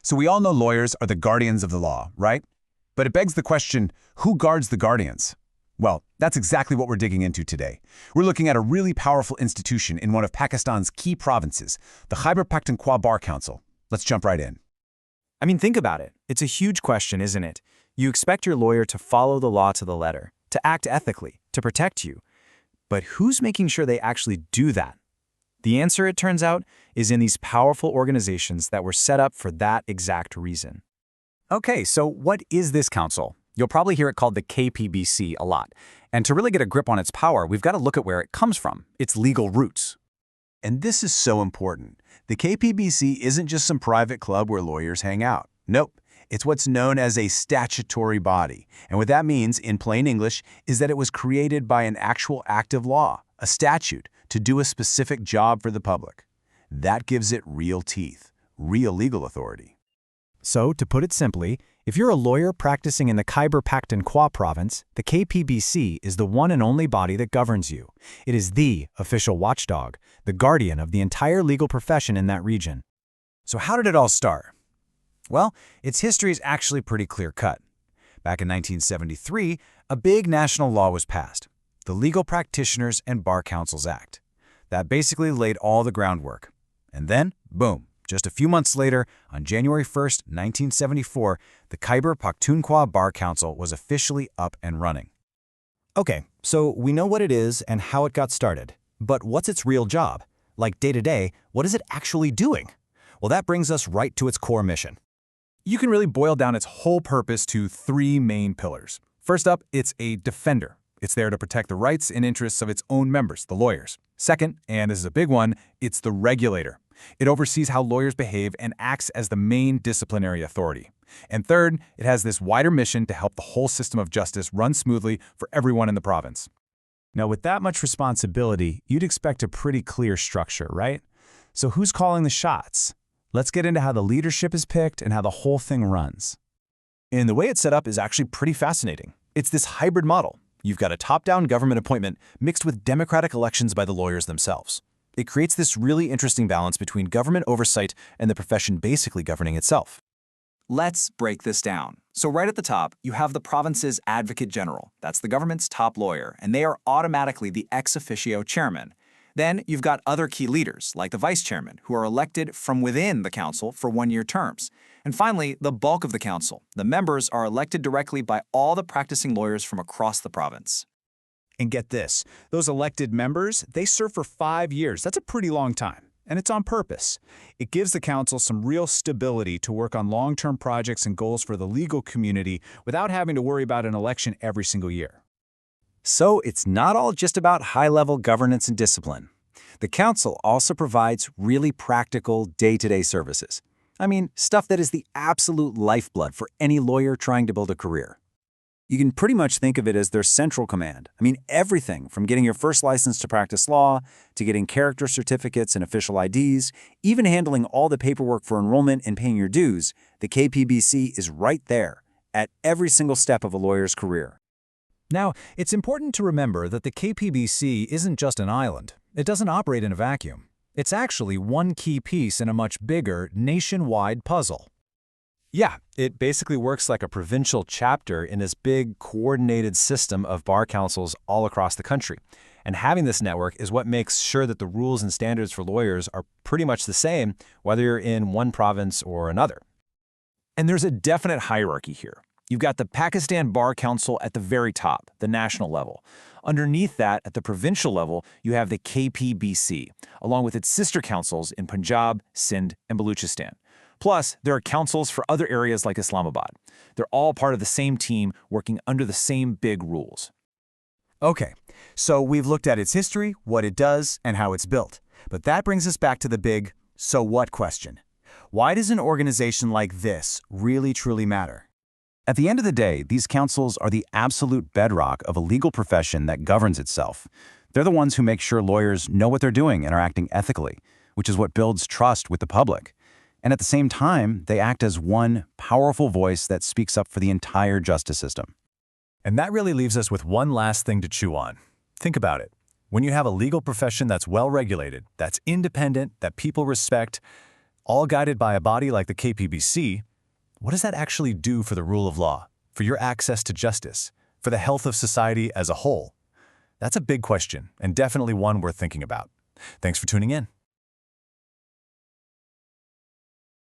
So we all know lawyers are the guardians of the law, right? But it begs the question, who guards the guardians? Well, that's exactly what we're digging into today. We're looking at a really powerful institution in one of Pakistan's key provinces, the Khyber Pakhtunkhwa Bar Council. Let's jump right in. I mean, think about it. It's a huge question, isn't it? You expect your lawyer to follow the law to the letter, to act ethically, to protect you. But who's making sure they actually do that? The answer, it turns out, is in these powerful organizations that were set up for that exact reason. Okay, so what is this council? You'll probably hear it called the KPBC a lot. And to really get a grip on its power, we've got to look at where it comes from, its legal roots. And this is so important. The KPBC isn't just some private club where lawyers hang out. Nope. It's what's known as a statutory body. And what that means, in plain English, is that it was created by an actual act of law, a statute, to do a specific job for the public. That gives it real teeth, real legal authority. So, to put it simply, if you're a lawyer practicing in the Khyber Pakhtunkhwa province, the KPBC is the one and only body that governs you. It is the official watchdog, the guardian of the entire legal profession in that region. So how did it all start? Well, its history is actually pretty clear-cut. Back in 1973, a big national law was passed, the Legal Practitioners and Bar Councils Act. That basically laid all the groundwork. And then, boom, just a few months later, on January 1st, 1974, the Khyber Pakhtunkhwa Bar Council was officially up and running. Okay, so we know what it is and how it got started. But what's its real job? Like day-to-day, what is it actually doing? Well, that brings us right to its core mission. You can really boil down its whole purpose to three main pillars. First up, it's a defender. It's there to protect the rights and interests of its own members, the lawyers. Second, and this is a big one, it's the regulator. It oversees how lawyers behave and acts as the main disciplinary authority. And third, it has this wider mission to help the whole system of justice run smoothly for everyone in the province. Now, with that much responsibility, you'd expect a pretty clear structure, right? So who's calling the shots? Let's get into how the leadership is picked and how the whole thing runs. And the way it's set up is actually pretty fascinating. It's this hybrid model. You've got a top-down government appointment mixed with democratic elections by the lawyers themselves. It creates this really interesting balance between government oversight and the profession basically governing itself. Let's break this down. So right at the top, you have the province's Advocate General. That's the government's top lawyer, and they are automatically the ex officio chairman. Then you've got other key leaders, like the vice chairman, who are elected from within the council for one-year terms. And finally, the bulk of the council. The members are elected directly by all the practicing lawyers from across the province. And get this, those elected members, they serve for 5 years. That's a pretty long time, and it's on purpose. It gives the council some real stability to work on long-term projects and goals for the legal community without having to worry about an election every single year. So it's not all just about high-level governance and discipline. The council also provides really practical day-to-day services. I mean, stuff that is the absolute lifeblood for any lawyer trying to build a career. You can pretty much think of it as their central command. I mean, everything from getting your first license to practice law, to getting character certificates and official IDs, even handling all the paperwork for enrollment and paying your dues, the KPBC is right there at every single step of a lawyer's career. Now, it's important to remember that the KPBC isn't just an island. It doesn't operate in a vacuum. It's actually one key piece in a much bigger, nationwide puzzle. Yeah, it basically works like a provincial chapter in this big, coordinated system of bar councils all across the country. And having this network is what makes sure that the rules and standards for lawyers are pretty much the same, whether you're in one province or another. And there's a definite hierarchy here. You've got the Pakistan Bar Council at the very top, the national level. Underneath that, at the provincial level, you have the KPBC, along with its sister councils in Punjab, Sindh, and Baluchistan. Plus, there are councils for other areas like Islamabad. They're all part of the same team working under the same big rules. Okay, so we've looked at its history, what it does, and how it's built. But that brings us back to the big so what question. Why does an organization like this really truly matter? At the end of the day, these councils are the absolute bedrock of a legal profession that governs itself. They're the ones who make sure lawyers know what they're doing and are acting ethically, which is what builds trust with the public. And at the same time, they act as one powerful voice that speaks up for the entire justice system. And that really leaves us with one last thing to chew on. Think about it. When you have a legal profession that's well-regulated, that's independent, that people respect, all guided by a body like the KPBC, what does that actually do for the rule of law, for your access to justice, for the health of society as a whole? That's a big question, and definitely one worth thinking about. Thanks for tuning in.